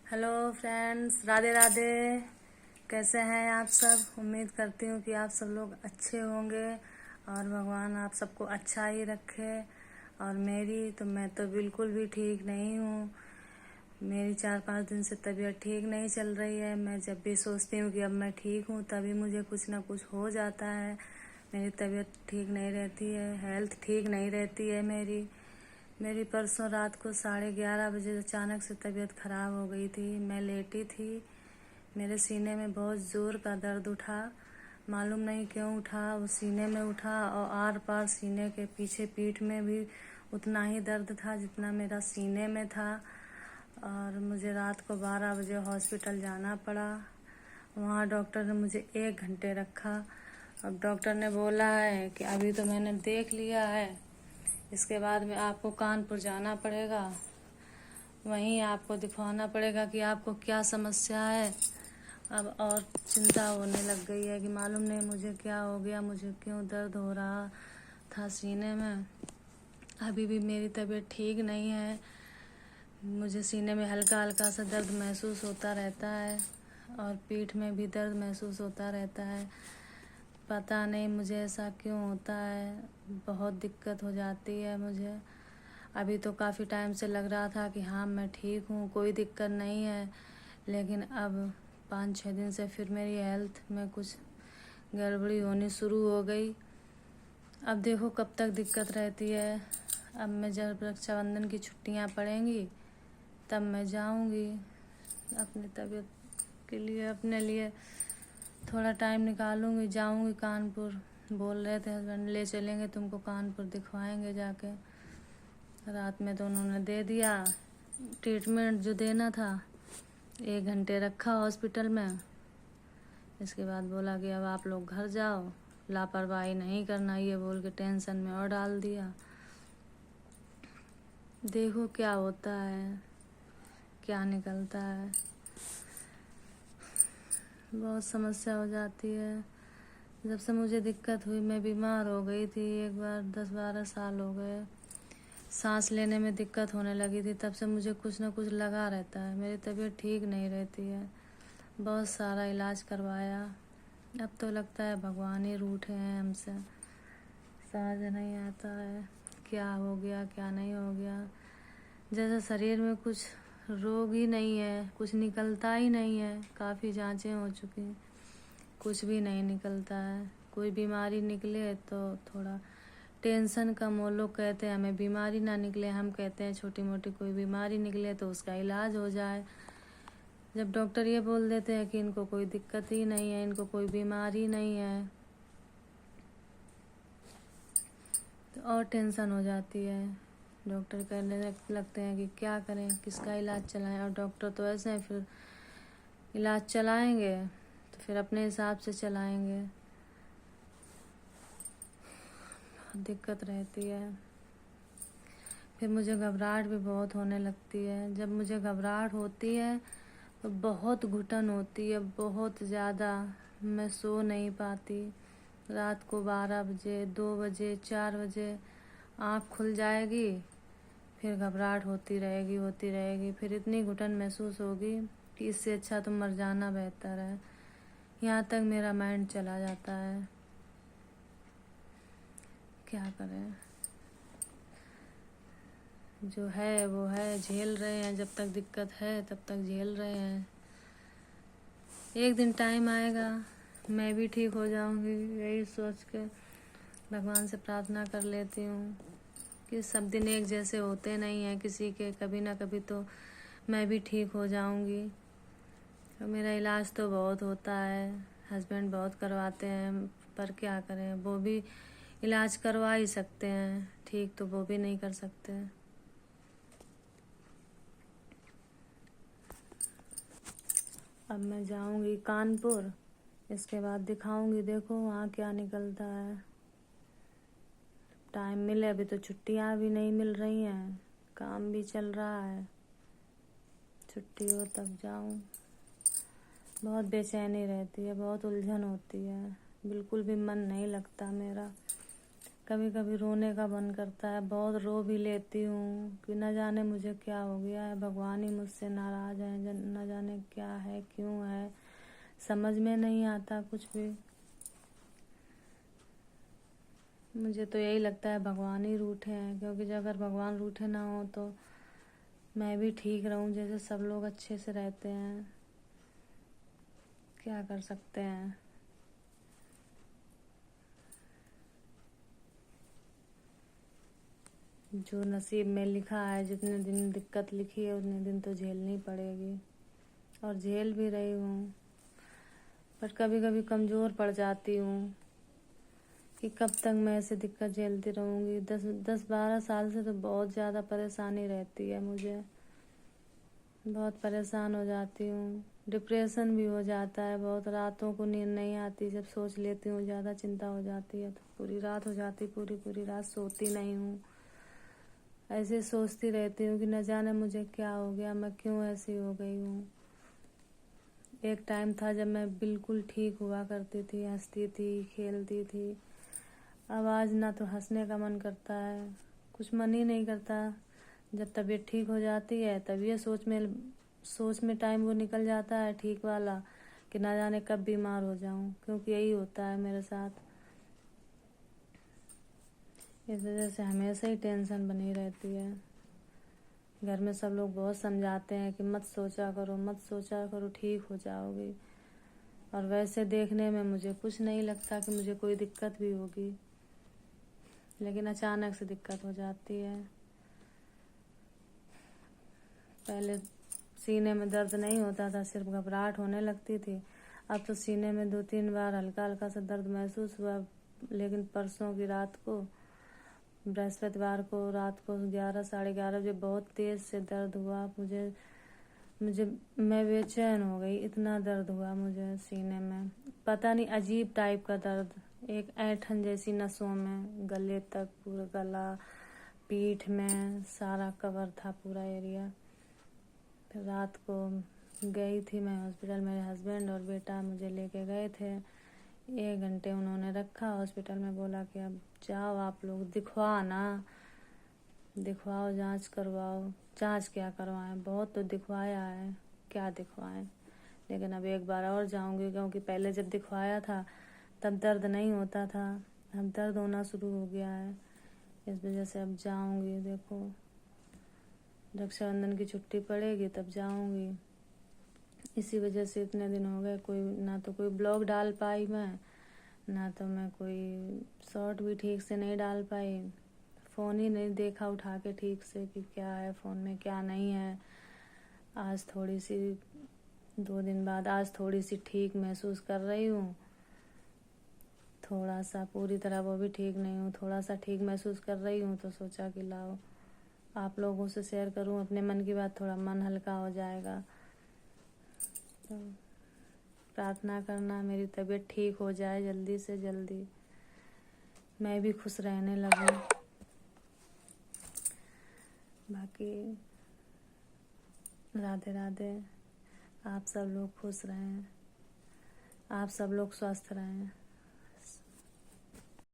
Hello friends, Radhe Radhe. कैसे हैं आप सब? उम्मीद करती हूँ कि आप सब लोग अच्छे होंगे और भगवान आप सबको अच्छा ही रखे। और मैं तो बिल्कुल भी ठीक नहीं हूँ। मेरी 4-5 दिन से तबीयत ठीक नहीं चल रही है। मैं जब भी सोचती हूँ कि अब मैं ठीक हूँ तभी मुझे कुछ ना कुछ हो जाता है। मेरी तबीयत ठीक नहीं रहती है, हेल्थ ठीक नहीं रहती है मेरी परसों रात को 11:30 बजे अचानक से तबीयत ख़राब हो गई थी। मैं लेटी थी, मेरे सीने में बहुत ज़ोर का दर्द उठा। मालूम नहीं क्यों उठा, वो सीने में उठा और आर पार सीने के पीछे पीठ में भी उतना ही दर्द था जितना मेरा सीने में था। और मुझे रात को 12 बजे हॉस्पिटल जाना पड़ा। वहाँ डॉक्टर ने मुझे 1 घंटे रखा। अब डॉक्टर ने बोला है कि अभी तो मैंने देख लिया है, इसके बाद में आपको कानपुर जाना पड़ेगा, वहीं आपको दिखवाना पड़ेगा कि आपको क्या समस्या है। अब और चिंता होने लग गई है कि मालूम नहीं मुझे क्या हो गया, मुझे क्यों दर्द हो रहा था सीने में। अभी भी मेरी तबीयत ठीक नहीं है, मुझे सीने में हल्का हल्का सा दर्द महसूस होता रहता है और पीठ में भी दर्द महसूस होता रहता है। पता नहीं मुझे ऐसा क्यों होता है, बहुत दिक्कत हो जाती है मुझे। अभी तो काफ़ी टाइम से लग रहा था कि हाँ मैं ठीक हूँ, कोई दिक्कत नहीं है, लेकिन अब 5-6 दिन से फिर मेरी हेल्थ में कुछ गड़बड़ी होनी शुरू हो गई। अब देखो कब तक दिक्कत रहती है। अब मैं जब रक्षाबंधन की छुट्टियाँ पड़ेंगी तब मैं जाऊँगी अपनी तबीयत के लिए, अपने लिए थोड़ा टाइम निकालूंगी, जाऊंगी कानपुर। बोल रहे थे हस्बैंड ले चलेंगे तुमको कानपुर, दिखवाएंगे जाके। रात में तो उन्होंने दे दिया ट्रीटमेंट जो देना था, 1 घंटे रखा हॉस्पिटल में। इसके बाद बोला कि अब आप लोग घर जाओ, लापरवाही नहीं करना, ये बोल के टेंशन में और डाल दिया। देखो क्या होता है, क्या निकलता है। बहुत समस्या हो जाती है। जब से मुझे दिक्कत हुई, मैं बीमार हो गई थी एक बार, 10-12 साल हो गए। सांस लेने में दिक्कत होने लगी थी, तब से मुझे कुछ ना कुछ लगा रहता है, मेरी तबीयत ठीक नहीं रहती है। बहुत सारा इलाज करवाया, अब तो लगता है भगवान ही रूठे हैं हमसे। समझ नहीं आता है क्या हो गया क्या नहीं हो गया। जैसे शरीर में कुछ रोग ही नहीं है, कुछ निकलता ही नहीं है। काफ़ी जांचें हो चुकी, कुछ भी नहीं निकलता है। कोई बीमारी निकले तो थोड़ा टेंशन कम हो। लोग कहते हैं हमें बीमारी ना निकले, हम कहते हैं छोटी मोटी कोई बीमारी निकले तो उसका इलाज हो जाए। जब डॉक्टर ये बोल देते हैं कि इनको कोई दिक्कत ही नहीं है, इनको कोई बीमारी नहीं है, तो और टेंशन हो जाती है। डॉक्टर कहने लगते हैं कि क्या करें, किसका इलाज चलाएं। और डॉक्टर तो ऐसे हैं, फिर इलाज चलाएंगे तो फिर अपने हिसाब से चलाएंगे। दिक्कत रहती है। फिर मुझे घबराहट भी बहुत होने लगती है। जब मुझे घबराहट होती है तो बहुत घुटन होती है, बहुत ज़्यादा। मैं सो नहीं पाती। रात को 12 बजे, 2 बजे, 4 बजे आँख खुल जाएगी, फिर घबराहट होती रहेगी। फिर इतनी घुटन महसूस होगी कि इससे अच्छा तो मर जाना बेहतर है। यहाँ तक मेरा माइंड चला जाता है। क्या करें, जो है वो है, झेल रहे हैं। जब तक दिक्कत है तब तक झेल रहे हैं। एक दिन टाइम आएगा मैं भी ठीक हो जाऊंगी, यही सोच के भगवान से प्रार्थना कर लेती हूँ कि सब दिन एक जैसे होते नहीं हैं किसी के, कभी ना कभी तो मैं भी ठीक हो जाऊंगी। और मेरा इलाज तो बहुत होता है, हस्बैंड बहुत करवाते हैं, पर क्या करें, वो भी इलाज करवा ही सकते हैं, ठीक तो वो भी नहीं कर सकते। अब मैं जाऊंगी कानपुर, इसके बाद दिखाऊंगी, देखो वहाँ क्या निकलता है। टाइम मिले, अभी तो छुट्टियाँ भी नहीं मिल रही हैं, काम भी चल रहा है। छुट्टी हो तब जाऊं। बहुत बेचैनी रहती है, बहुत उलझन होती है, बिल्कुल भी मन नहीं लगता मेरा। कभी कभी रोने का मन करता है, बहुत रो भी लेती हूँ कि न जाने मुझे क्या हो गया है, भगवान ही मुझसे नाराज़ है, न जाने क्या है, क्यों है, समझ में नहीं आता कुछ भी। मुझे तो यही लगता है भगवान ही रूठे हैं, क्योंकि जब अगर भगवान रूठे ना हो तो मैं भी ठीक रहूं जैसे सब लोग अच्छे से रहते हैं। क्या कर सकते हैं। जो नसीब में लिखा है, जितने दिन दिक्कत लिखी है उतने दिन तो झेलनी पड़ेगी, और झेल भी रही हूँ। पर कभी कभी कमज़ोर पड़ जाती हूँ कि कब तक मैं ऐसे दिक्कत झेलती रहूँगी। 10-12 साल से तो बहुत ज़्यादा परेशानी रहती है मुझे, बहुत परेशान हो जाती हूँ। डिप्रेशन भी हो जाता है, बहुत रातों को नींद नहीं आती, जब सोच लेती हूँ ज़्यादा चिंता हो जाती है तो पूरी रात हो जाती, पूरी रात सोती नहीं हूँ। ऐसे सोचती रहती हूँ कि न जाने मुझे क्या हो गया, मैं क्यों ऐसी हो गई हूँ। एक टाइम था जब मैं बिल्कुल ठीक हुआ करती थी, हंसती थी, खेलती थी। अब आज ना तो हंसने का मन करता है, कुछ मन ही नहीं करता। जब तबीयत ठीक हो जाती है तब ये सोच में टाइम वो निकल जाता है ठीक वाला कि ना जाने कब बीमार हो जाऊं, क्योंकि यही होता है मेरे साथ। इस वजह से हमेशा ही टेंशन बनी रहती है। घर में सब लोग बहुत समझाते हैं कि मत सोचा करो, मत सोचा करो, ठीक हो जाओगी। और वैसे देखने में मुझे कुछ नहीं लगता कि मुझे कोई दिक्कत भी होगी, लेकिन अचानक से दिक्कत हो जाती है। पहले सीने में दर्द नहीं होता था, सिर्फ घबराहट होने लगती थी। अब तो सीने में 2-3 बार हल्का हल्का सा दर्द महसूस हुआ। लेकिन परसों की रात को, बृहस्पतिवार को रात को 11-11:30 बजे बहुत तेज़ से दर्द हुआ मुझे। मैं बेचैन हो गई, इतना दर्द हुआ मुझे सीने में। पता नहीं, अजीब टाइप का दर्द, एक ऐंठन जैसी नसों में, गले तक, पूरा गला, पीठ में सारा कवर था पूरा एरिया। फिर रात को गई थी मैं हॉस्पिटल, मेरे हस्बैंड और बेटा मुझे लेके गए थे। 1 घंटे उन्होंने रखा हॉस्पिटल में, बोला कि अब जाओ आप लोग दिखवाओ, जांच करवाओ। जांच क्या करवाएं, बहुत तो दिखवाया है, क्या दिखवाएं। लेकिन अब एक बार और जाऊंगी, क्योंकि पहले जब दिखवाया था तब दर्द नहीं होता था, अब दर्द होना शुरू हो गया है। इस वजह से अब जाऊंगी। देखो, रक्षाबंधन की छुट्टी पड़ेगी तब जाऊंगी। इसी वजह से इतने दिन हो गए ना तो कोई ब्लॉग डाल पाई मैं, ना तो मैं कोई शॉर्ट भी ठीक से नहीं डाल पाई। फ़ोन ही नहीं देखा उठा के ठीक से कि क्या है फ़ोन में, क्या नहीं है। आज थोड़ी सी 2 दिन बाद आज थोड़ी सी ठीक महसूस कर रही हूँ, थोड़ा सा, पूरी तरह वो भी ठीक नहीं हूँ, थोड़ा सा ठीक महसूस कर रही हूँ। तो सोचा कि लाओ आप लोगों से शेयर करूँ अपने मन की बात, थोड़ा मन हल्का हो जाएगा। तो प्रार्थना करना मेरी तबीयत ठीक हो जाए जल्दी से जल्दी, मैं भी खुश रहने लगूँ। बाकी राधे राधे। आप सब लोग खुश रहें, आप सब लोग स्वस्थ रहें।